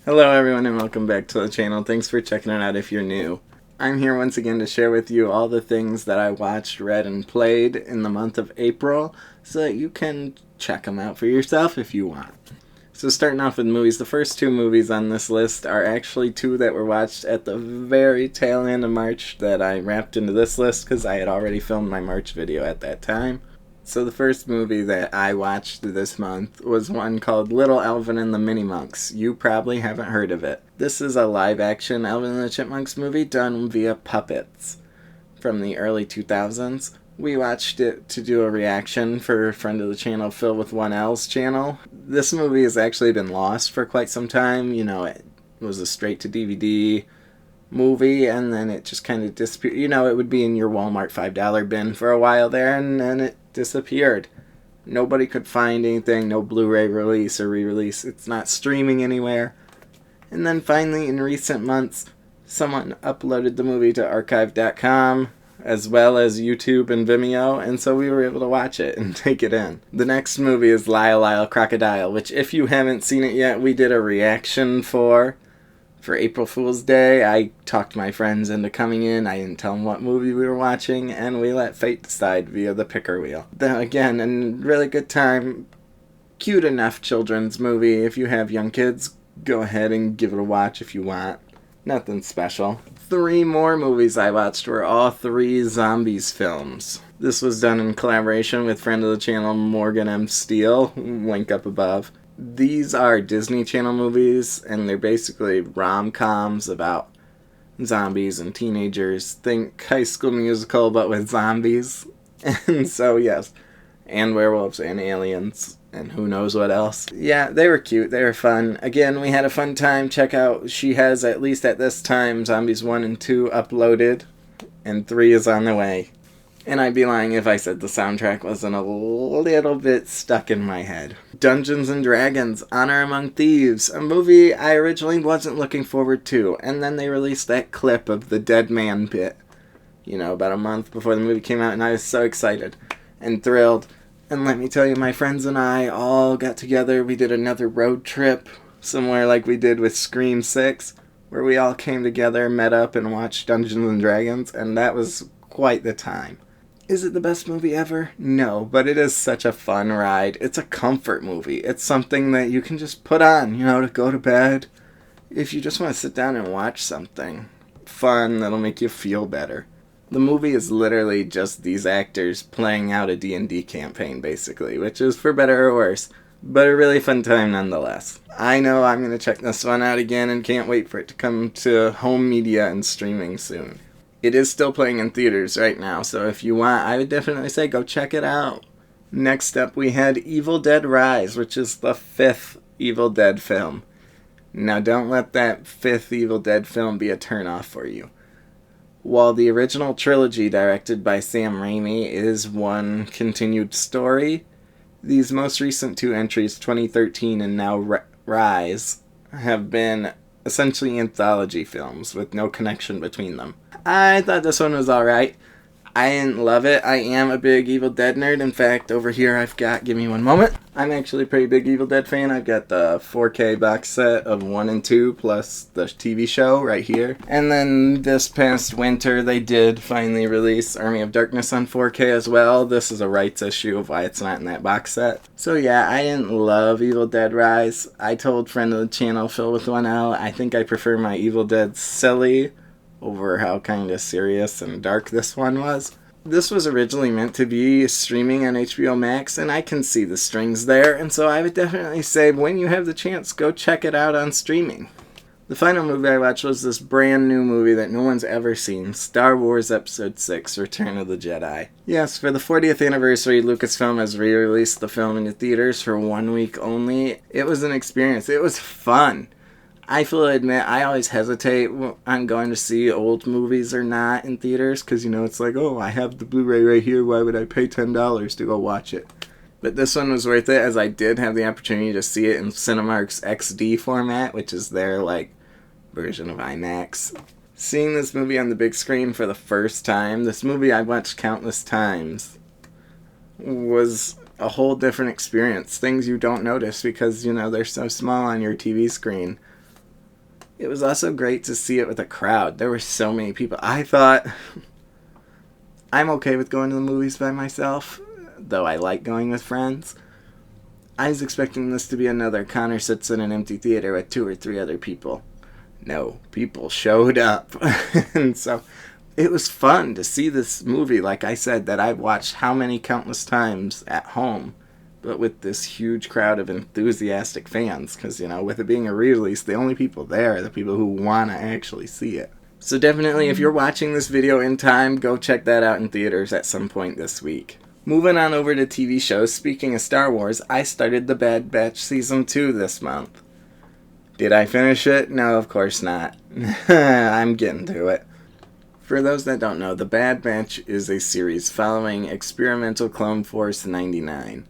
Hello everyone and welcome back to the channel. Thanks for checking it out if you're new. I'm here once again to share with you all the things that I watched, read, and played in the month of April so that you can check them out for yourself if you want. So starting off with movies, the first two movies on this list are actually two that were watched at the very tail end of March that I wrapped into this list because I had already filmed my March video at that time. So the first movie that I watched this month was one called Little Alvin and the Minimonks. You probably haven't heard of it. This is a live-action Alvin and the Chipmunks movie done via puppets from the early 2000s. We watched it to do a reaction for a friend of the channel, Phil with 1L's channel. This movie has actually been lost for quite some time. You know, it was a straight-to-DVD movie, and then it just kind of disappeared. You know, it would be in your Walmart $5 bin for a while there, and then it disappeared. Nobody could find anything, no Blu-ray release or re-release. It's not streaming anywhere. And then finally, in recent months, someone uploaded the movie to archive.com as well as YouTube and Vimeo, and so we were able to watch it and take it in. The next movie is Lyle Lyle Crocodile, which if you haven't seen it yet, we did a reaction for April Fool's Day. I talked my friends into coming in. I didn't tell them what movie we were watching, and we let fate decide via the picker wheel. Then again, a really good time, cute enough children's movie. If you have young kids, go ahead and give it a watch if you want. Nothing special. 3 more movies I watched were all 3 zombies films. This was done in collaboration with friend of the channel Morgan M. Steele, link up above. These are Disney Channel movies, and they're basically rom-coms about zombies and teenagers. Think High School Musical, but with zombies. And so, yes, and werewolves and aliens, and who knows what else. Yeah, they were cute. They were fun. Again, we had a fun time. Check out, she has, at least at this time, Zombies 1 and 2 uploaded, and 3 is on the way. And I'd be lying if I said the soundtrack wasn't a little bit stuck in my head. Dungeons & Dragons, Honor Among Thieves, a movie I originally wasn't looking forward to, and then they released that clip of the dead man bit, you know, about a month before the movie came out, and I was so excited and thrilled. And let me tell you, my friends and I all got together. We did another road trip, somewhere like we did with Scream 6, where we all came together, met up, and watched Dungeons & Dragons, and that was quite the time. Is it the best movie ever? No, but it is such a fun ride. It's a comfort movie. It's something that you can just put on, you know, to go to bed. If you just want to sit down and watch something fun that'll make you feel better. The movie is literally just these actors playing out a D&D campaign, basically, which is for better or worse, but a really fun time nonetheless. I know I'm going to check this one out again and can't wait for it to come to home media and streaming soon. It is still playing in theaters right now, so if you want, I would definitely say go check it out. Next up, we had Evil Dead Rise, which is the 5th Evil Dead film. Now, don't let that 5th Evil Dead film be a turnoff for you. While the original trilogy directed by Sam Raimi is one continued story, these most recent 2 entries, 2013 and now Rise, have been essentially anthology films with no connection between them. I thought this one was alright. I didn't love it. I am a big Evil Dead nerd. In fact, over here I've got, give me one moment, I'm actually a pretty big Evil Dead fan. I've got the 4K box set of 1 and 2 plus the TV show right here. And then this past winter they did finally release Army of Darkness on 4K as well. This is a rights issue of why it's not in that box set. So yeah, I didn't love Evil Dead Rise. I told friend of the channel, Phil with 1L, I think I prefer my Evil Dead silly over how kind of serious and dark this one was. This was originally meant to be streaming on HBO Max, and I can see the strings there, and so I would definitely say when you have the chance, go check it out on streaming. The final movie I watched was this brand new movie that no one's ever seen, Star Wars Episode 6, Return of the Jedi. Yes, for the 40th anniversary, Lucasfilm has re-released the film into theaters for 1 week only. It was an experience. It was fun. I fully admit, I always hesitate on going to see old movies or not in theaters, because, you know, it's like, oh, I have the Blu-ray right here, why would I pay $10 to go watch it? But this one was worth it, as I did have the opportunity to see it in Cinemark's XD format, which is their, version of IMAX. Seeing this movie on the big screen for the first time, this movie I've watched countless times, was a whole different experience. Things you don't notice because, you know, they're so small on your TV screen. It was also great to see it with a crowd. There were so many people. I thought, I'm okay with going to the movies by myself, though I like going with friends. I was expecting this to be another Connor sits in an empty theater with 2 or 3 other people. No, people showed up. And so it was fun to see this movie, like I said, that I've watched how many countless times at home, but with this huge crowd of enthusiastic fans. Because, with it being a re-release, the only people there are the people who want to actually see it. So definitely, if you're watching this video in time, go check that out in theaters at some point this week. Moving on over to TV shows, speaking of Star Wars, I started The Bad Batch Season 2 this month. Did I finish it? No, of course not. I'm getting to it. For those that don't know, The Bad Batch is a series following Experimental Clone Force 99.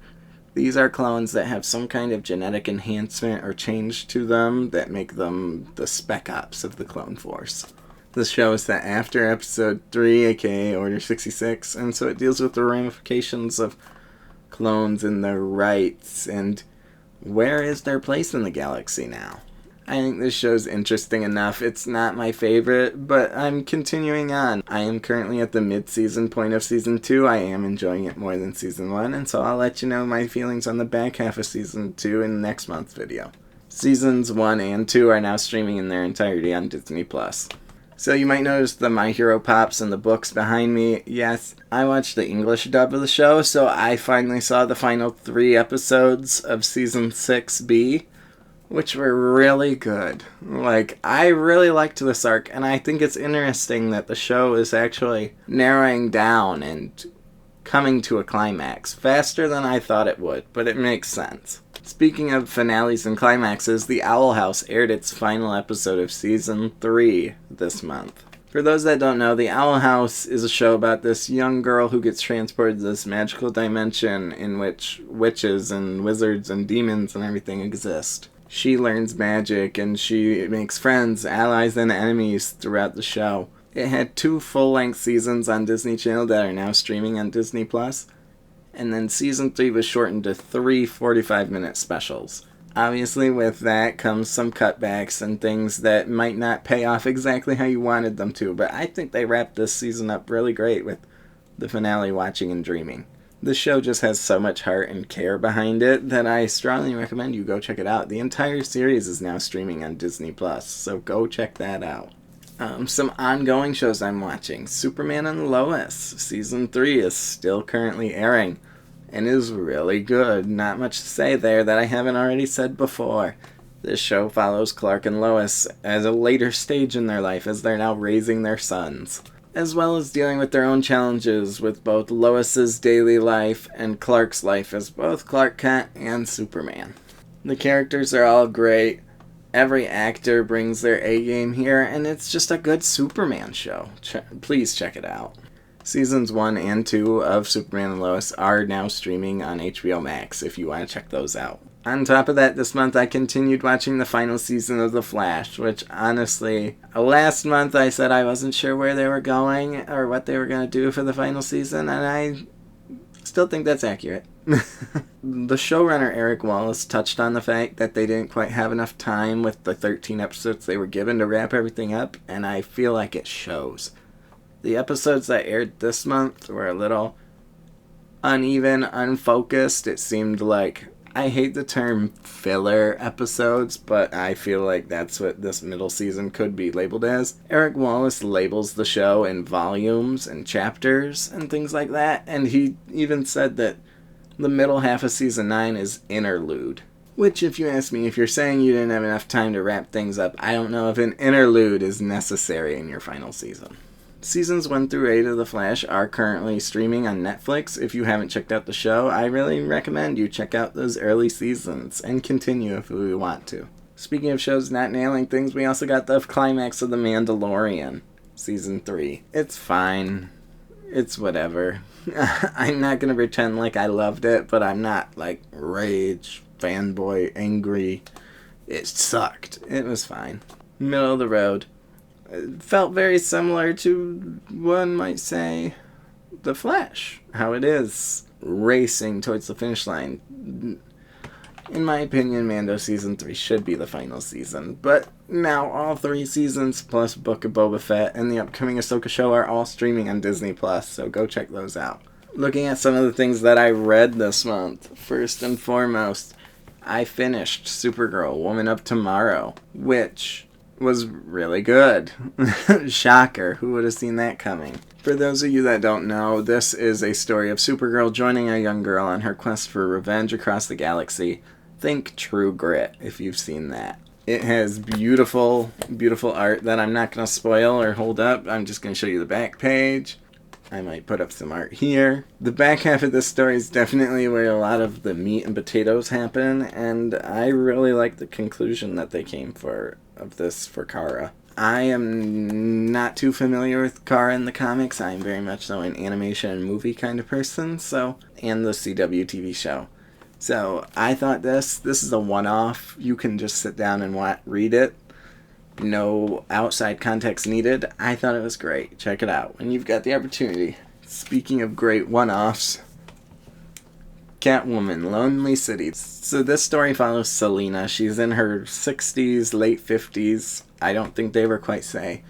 These are clones that have some kind of genetic enhancement or change to them that make them the Spec Ops of the Clone Force. This show is set after Episode 3, aka Order 66, and so it deals with the ramifications of clones and their rights, and where is their place in the galaxy now. I think this show's interesting enough. It's not my favorite, but I'm continuing on. I am currently at the mid-season point of Season 2. I am enjoying it more than Season 1, and so I'll let you know my feelings on the back half of Season 2 in next month's video. Seasons 1 and 2 are now streaming in their entirety on Disney+. So you might notice the My Hero Pops and the books behind me. Yes, I watched the English dub of the show, so I finally saw the final 3 episodes of Season 6B, which were really good. I really liked this arc, and I think it's interesting that the show is actually narrowing down and coming to a climax faster than I thought it would, but it makes sense. Speaking of finales and climaxes, The Owl House aired its final episode of Season 3 this month. For those that don't know, The Owl House is a show about this young girl who gets transported to this magical dimension in which witches and wizards and demons and everything exist. She learns magic and she makes friends, allies, and enemies throughout the show. It had 2 full-length seasons on Disney Channel that are now streaming on Disney+. And then Season 3 was shortened to 3 45-minute specials. Obviously, with that comes some cutbacks and things that might not pay off exactly how you wanted them to, but I think they wrapped this season up really great with the finale watching and dreaming. This show just has so much heart and care behind it that I strongly recommend you go check it out. The entire series is now streaming on Disney+, so go check that out. Some ongoing shows I'm watching. Superman and Lois. Season 3 is still currently airing and is really good. Not much to say there that I haven't already said before. This show follows Clark and Lois at a later stage in their life as they're now raising their sons, as well as dealing with their own challenges with both Lois's daily life and Clark's life as both Clark Kent and Superman. The characters are all great. Every actor brings their A-game here, and it's just a good Superman show. Please check it out. Seasons 1 and 2 of Superman and Lois are now streaming on HBO Max if you want to check those out. On top of that, this month I continued watching the final season of The Flash, which honestly, last month I said I wasn't sure where they were going or what they were going to do for the final season, and I still think that's accurate. The showrunner Eric Wallace touched on the fact that they didn't quite have enough time with the 13 episodes they were given to wrap everything up, and I feel like it shows. The episodes that aired this month were a little uneven, unfocused. It seemed like, I hate the term filler episodes, but I feel like that's what this middle season could be labeled as. Eric Wallace labels the show in volumes and chapters and things like that, and he even said that the middle half of Season 9 is interlude. Which, if you ask me, if you're saying you didn't have enough time to wrap things up, I don't know if an interlude is necessary in your final season. Seasons 1 through 8 of The Flash are currently streaming on Netflix. If you haven't checked out the show, I really recommend you check out those early seasons and continue if you want to. Speaking of shows not nailing things, we also got the climax of The Mandalorian, Season 3. It's fine. It's whatever. I'm not going to pretend like I loved it, but I'm not like rage, fanboy, angry. It sucked. It was fine. Middle of the road. It felt very similar to, one might say, The Flash. How it is racing towards the finish line. In my opinion, Mando Season 3 should be the final season, but now all 3 seasons plus Book of Boba Fett and the upcoming Ahsoka show are all streaming on Disney+, so go check those out. Looking at some of the things that I read this month, first and foremost, I finished Supergirl, Woman of Tomorrow, which was really good. Shocker, who would have seen that coming? For those of you that don't know, this is a story of Supergirl joining a young girl on her quest for revenge across the galaxy. Think True Grit, if you've seen that. It has beautiful, beautiful art that I'm not going to spoil or hold up. I'm just going to show you the back page. I might put up some art here. The back half of this story is definitely where a lot of the meat and potatoes happen, and I really like the conclusion that they came for of this for Kara. I am not too familiar with Kara in the comics. I'm very much so an animation and movie kind of person, and the CW TV show. So I thought this is a one-off. You can just sit down and read it. No outside context needed. I thought it was great. Check it out when you've got the opportunity. Speaking of great one-offs, Catwoman, Lonely City. So this story follows Selina. She's in her 60s, late 50s. I don't think they ever quite say.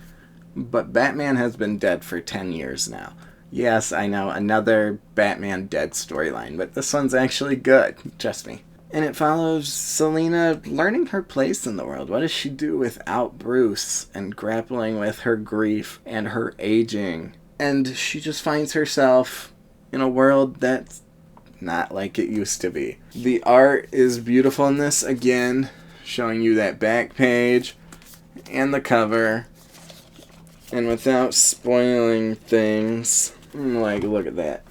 But Batman has been dead for 10 years now. Yes, I know, another Batman dead storyline, but this one's actually good, trust me. And it follows Selina learning her place in the world. What does she do without Bruce? And grappling with her grief and her aging. And she just finds herself in a world that's not like it used to be. The art is beautiful in this, again, showing you that back page and the cover. And without spoiling things, like, look at that.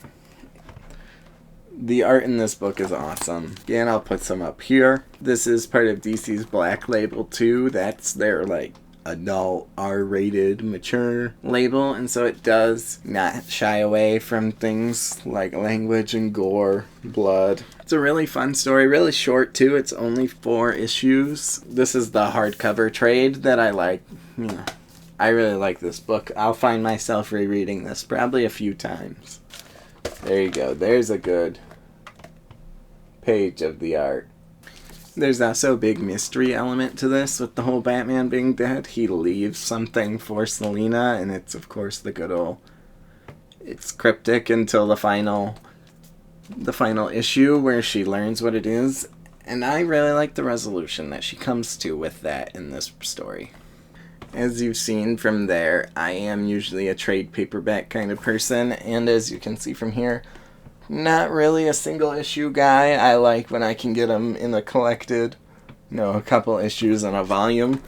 The art in this book is awesome. Again, I'll put some up here. This is part of DC's Black Label too. That's their, adult, R-rated, mature label. And so it does not shy away from things like language and gore, blood. It's a really fun story, really short too. It's only 4 issues. This is the hardcover trade that I like, I really like this book. I'll find myself rereading this probably a few times. There you go. There's a good page of the art. There's also a big mystery element to this with the whole Batman being dead. He leaves something for Selina, and it's, of course, the good old... It's cryptic until the final issue where she learns what it is. And I really like the resolution that she comes to with that in this story. As you've seen from there, I am usually a trade paperback kind of person, and as you can see from here, not really a single issue guy. I like when I can get them in a collected, a couple issues in a volume.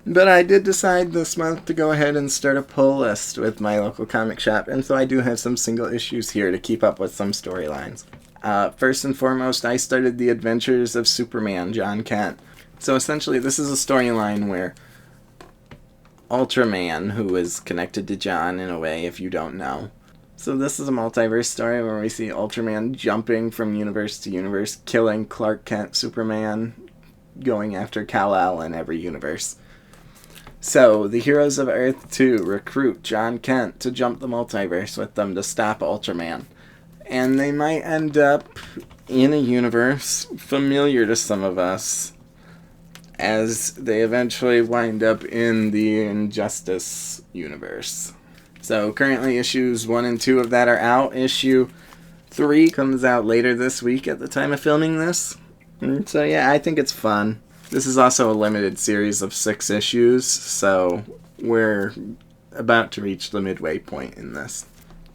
But I did decide this month to go ahead and start a pull list with my local comic shop, and so I do have some single issues here to keep up with some storylines. First and foremost, I started The Adventures of Superman, Jon Kent. So essentially, this is a storyline where Ultraman, who is connected to John in a way, if you don't know. So this is a multiverse story where we see Ultraman jumping from universe to universe, killing Clark Kent, Superman, going after Kal-El in every universe. So the heroes of Earth 2 recruit Jon Kent to jump the multiverse with them to stop Ultraman. And they might end up in a universe familiar to some of us, as they eventually wind up in the Injustice universe. So currently issues 1 and 2 of that are out. Issue 3 comes out later this week at the time of filming this. And so yeah, I think it's fun. This is also a limited series of 6 issues, so we're about to reach the midway point in this.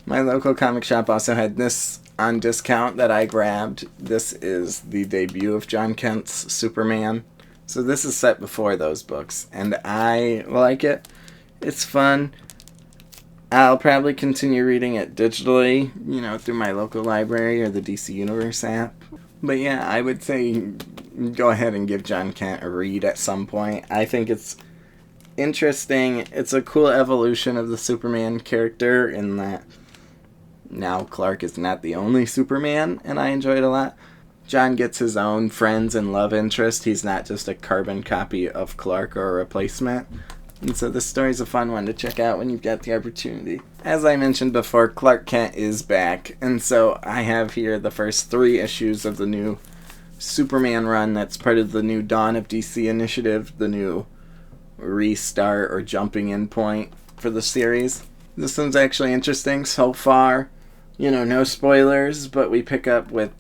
My local comic shop also had this on discount that I grabbed. This is the debut of Jon Kent's Superman. So this is set before those books, and I like it. It's fun. I'll probably continue reading it digitally, through my local library or the DC Universe app. But yeah, I would say go ahead and give Jon Kent a read at some point. I think it's interesting. It's a cool evolution of the Superman character in that now Clark is not the only Superman, and I enjoy it a lot. John gets his own friends and love interest. He's not just a carbon copy of Clark or a replacement. And so this story's a fun one to check out when you've got the opportunity. As I mentioned before, Clark Kent is back. And so I have here the first 3 issues of the new Superman run that's part of the new Dawn of DC initiative, the new restart or jumping in point for the series. This one's actually interesting so far. You know, no spoilers, but we pick up with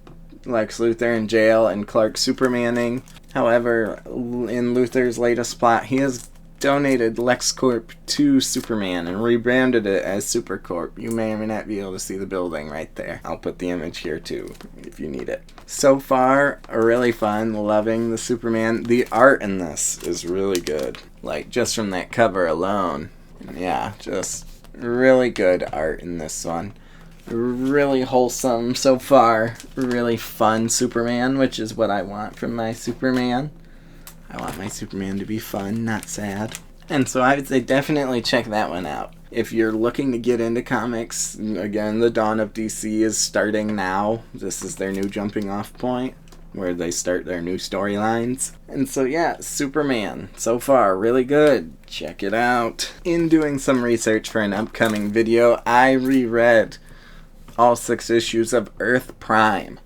Lex Luthor in jail and Clark Supermaning. However, in Luthor's latest plot, he has donated LexCorp to Superman and rebranded it as Supercorp. You may or may not be able to see the building right there. I'll put the image here too if you need it. So far, really fun. Loving the Superman. The art in this is really good. Like, just from that cover alone. Yeah, just really good art in this one. Really wholesome so far. Really fun Superman, which is what I want from my Superman. I want my Superman to be fun, not sad. And so I would say definitely check that one out. If you're looking to get into comics, again, the Dawn of DC is starting now. This is their new jumping off point where they start their new storylines. And so yeah, Superman, so far, really good. Check it out. In doing some research for an upcoming video, I reread all 6 issues of Earth Prime.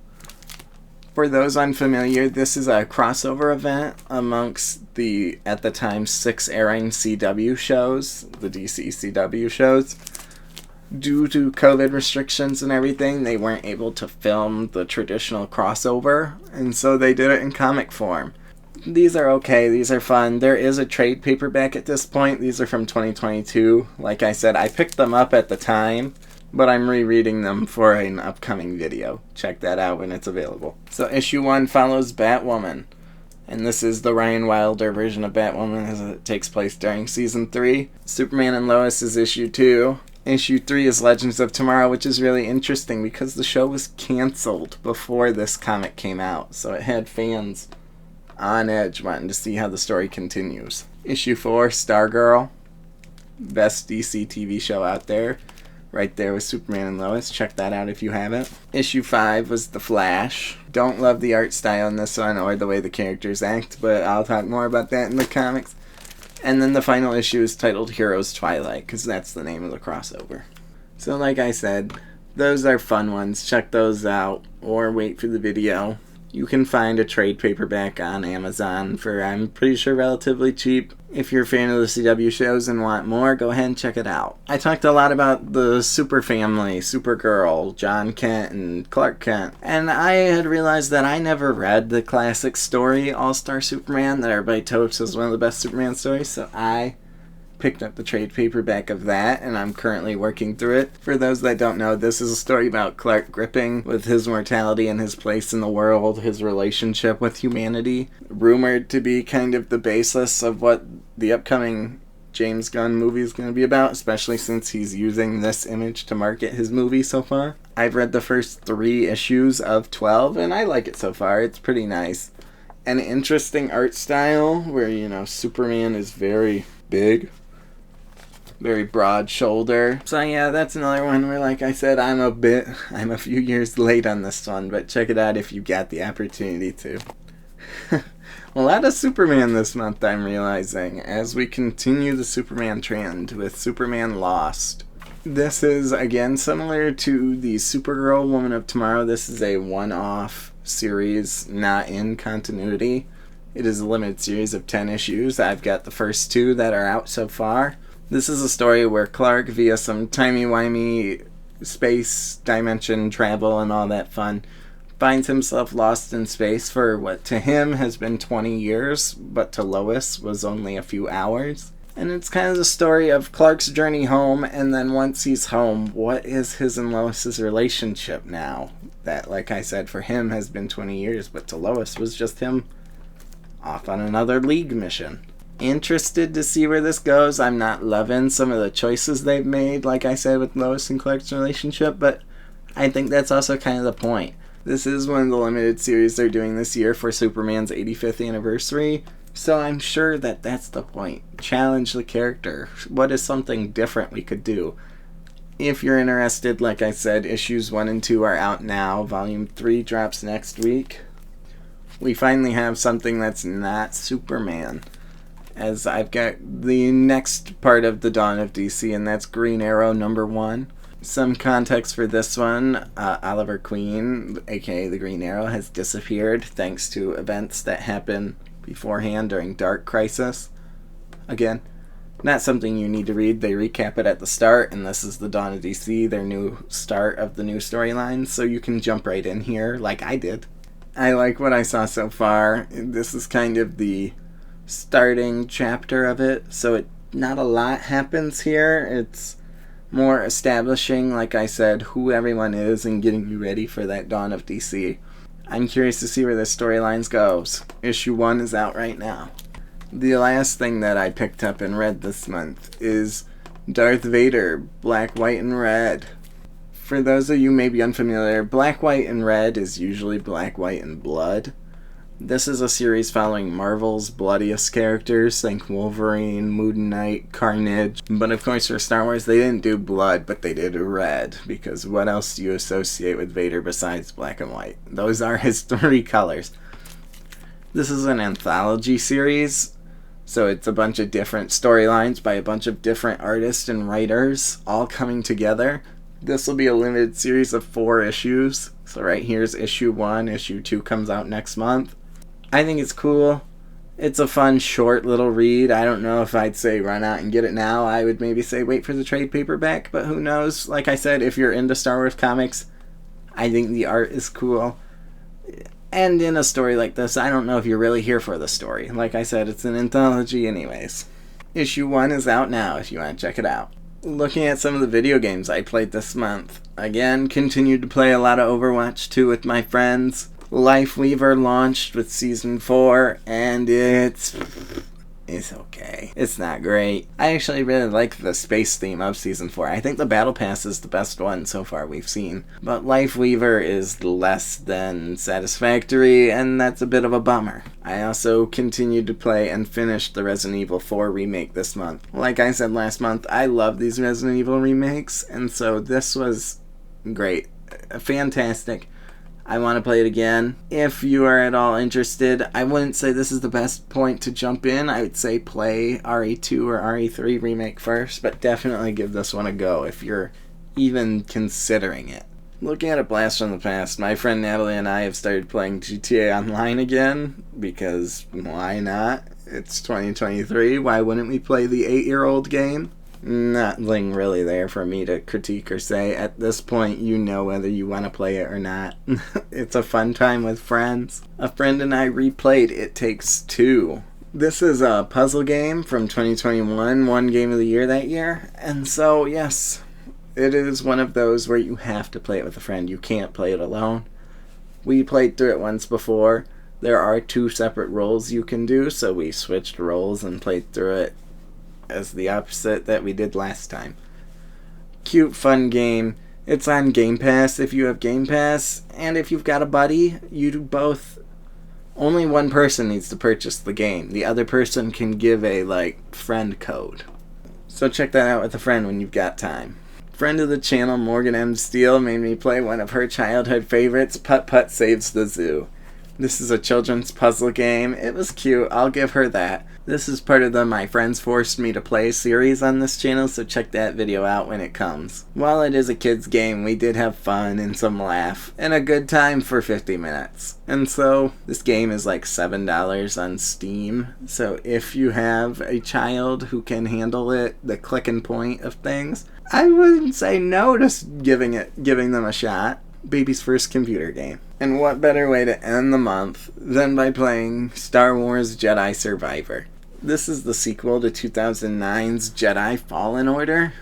For those unfamiliar, this is a crossover event amongst the, at the time, 6 airing CW shows, the DC CW shows. Due to COVID restrictions and everything, they weren't able to film the traditional crossover, and so they did it in comic form. These are okay, these are fun. There is a trade paperback at this point. These are from 2022. Like I said, I picked them up at the time, but I'm rereading them for an upcoming video. Check that out when it's available. So issue 1 follows Batwoman. And this is the Ryan Wilder version of Batwoman as it takes place during season 3. Superman and Lois is issue 2. Issue 3 is Legends of Tomorrow, which is really interesting because the show was canceled before this comic came out. So it had fans on edge wanting to see how the story continues. Issue 4, Stargirl. Best DC TV show out there. Right there with Superman and Lois. Check that out if you haven't. Issue 5 was The Flash. Don't love the art style in this one or the way the characters act, but I'll talk more about that in the comics. And then the final issue is titled Heroes Twilight, because that's the name of the crossover. So like I said, those are fun ones. Check those out, or wait for the video. You can find a trade paperback on Amazon for, I'm pretty sure, relatively cheap. If you're a fan of the CW shows and want more, go ahead and check it out. I talked a lot about the Super family, Supergirl, John Kent, and Clark Kent. And I had realized that I never read the classic story, All-Star Superman, that everybody totes as one of the best Superman stories, so I picked up the trade paperback of that, and I'm currently working through it. For those that don't know, this is a story about Clark gripping with his mortality and his place in the world, his relationship with humanity, rumored to be kind of the basis of what the upcoming James Gunn movie is going to be about, especially since he's using this image to market his movie so far. I've read the first 3 issues of 12, and I like it so far. It's pretty nice. An interesting art style where, you know, Superman is very big, very broad shoulder. So yeah, that's another one where, like I said, I'm a few years late on this one, but check it out if you get the opportunity to. A lot of Superman this month, I'm realizing, as we continue the Superman trend with Superman Lost. This is, again, similar to the Supergirl Woman of Tomorrow. This is a one-off series, not in continuity. It is a limited series of 10 issues. I've got the first 2 that are out so far. This is a story where Clark, via some timey-wimey space dimension travel and all that fun, finds himself lost in space for what to him has been 20 years, but to Lois was only a few hours. And it's kind of the story of Clark's journey home, and then once he's home, what is his and Lois's relationship now? That, like I said, for him has been 20 years, but to Lois was just him off on another League mission. Interested to see where this goes. I'm not loving some of the choices they've made, like I said, with Lois and Clark's relationship, but I think that's also kind of the point. This is one of the limited series they're doing this year for Superman's 85th anniversary, so I'm sure that that's the point. Challenge the character. What is something different we could do? If you're interested, like I said, issues 1 and 2 are out now. Volume 3 drops next week. We finally have something that's not Superman, as I've got the next part of the Dawn of DC, and that's Green Arrow #1. Some context for this one, Oliver Queen, aka the Green Arrow, has disappeared thanks to events that happen beforehand during Dark Crisis. Again, not something you need to read. They recap it at the start, and this is the Dawn of DC, their new start of the new storyline, so you can jump right in here like I did. I like what I saw so far. This is kind of the starting chapter of it, so not a lot happens here. It's more establishing, like I said, who everyone is and getting you ready for that Dawn of DC. I'm curious to see where this storyline goes. Issue 1 is out right now. The last thing that I picked up and read this month is Darth Vader, Black, White, and Red. For those of you maybe unfamiliar, Black, White, and Red is usually Black, White, and Blood. This is a series following Marvel's bloodiest characters, think Wolverine, Moon Knight, Carnage. But of course for Star Wars they didn't do blood, but they did red, because what else do you associate with Vader besides black and white? Those are his 3 colors. This is an anthology series, so it's a bunch of different storylines by a bunch of different artists and writers all coming together. This will be a limited series of 4 issues. So right here's issue 1, issue 2 comes out next month. I think it's cool. It's a fun, short little read. I don't know if I'd say run out and get it now. I would maybe say wait for the trade paperback, but who knows? Like I said, if you're into Star Wars comics, I think the art is cool. And in a story like this, I don't know if you're really here for the story. Like I said, it's an anthology anyways. Issue 1 is out now if you want to check it out. Looking at some of the video games I played this month. Again, continued to play a lot of Overwatch 2 with my friends. Life Weaver launched with Season 4, and it's okay. It's not great. I actually really like the space theme of Season 4. I think the Battle Pass is the best one so far we've seen. But Life Weaver is less than satisfactory, and that's a bit of a bummer. I also continued to play and finished the Resident Evil 4 remake this month. Like I said last month, I love these Resident Evil remakes, and so this was great. Fantastic. I want to play it again. If you are at all interested, I wouldn't say this is the best point to jump in. I would say play RE2 or RE3 remake first, but definitely give this one a go if you're even considering it. Looking at a blast from the past, my friend Natalie and I have started playing GTA Online again, because why not? It's 2023, why wouldn't we play the 8-year-old game? Nothing really there for me to critique or say. At this point, you know whether you want to play it or not. It's a fun time with friends. A friend and I replayed It Takes Two. This is a puzzle game from 2021, one game of the year that year. And so, yes, it is one of those where you have to play it with a friend. You can't play it alone. We played through it once before. There are 2 separate roles you can do, so we switched roles and played through it as the opposite that we did last time. Cute, fun game. It's on Game Pass if you have Game Pass, and if you've got a buddy, you do both. Only one person needs to purchase the game. The other person can give a, friend code. So check that out with a friend when you've got time. Friend of the channel, Morgan M. Steele, made me play one of her childhood favorites, Putt Putt Saves the Zoo. This is a children's puzzle game. It was cute. I'll give her that. This is part of the My Friends Forced Me to Play series on this channel, so check that video out when it comes. While it is a kid's game, we did have fun and some laugh, and a good time for 50 minutes. And so, this game is like $7 on Steam, so if you have a child who can handle it, the click and point of things, I wouldn't say no to giving them a shot. Baby's first computer game. And what better way to end the month than by playing Star Wars Jedi Survivor. This is the sequel to 2009's Jedi Fallen Order,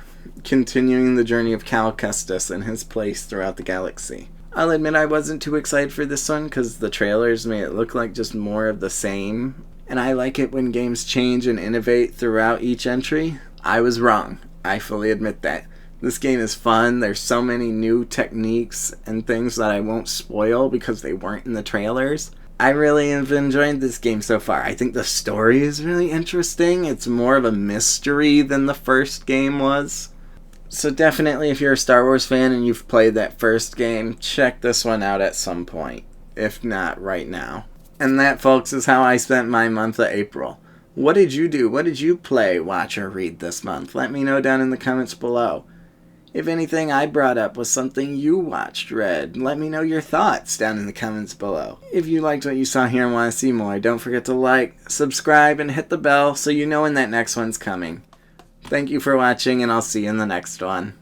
continuing the journey of Cal Kestis and his place throughout the galaxy. I'll admit I wasn't too excited for this one because the trailers made it look like just more of the same, and I like it when games change and innovate throughout each entry. I was wrong. I fully admit that. This game is fun. There's so many new techniques and things that I won't spoil because they weren't in the trailers. I really have enjoyed this game so far. I think the story is really interesting. It's more of a mystery than the first game was. So definitely if you're a Star Wars fan and you've played that first game, check this one out at some point. If not, right now. And that, folks, is how I spent my month of April. What did you do? What did you play, watch, or read this month? Let me know down in the comments below. If anything I brought up was something you watched, read, let me know your thoughts down in the comments below. If you liked what you saw here and want to see more, don't forget to like, subscribe, and hit the bell so you know when that next one's coming. Thank you for watching, and I'll see you in the next one.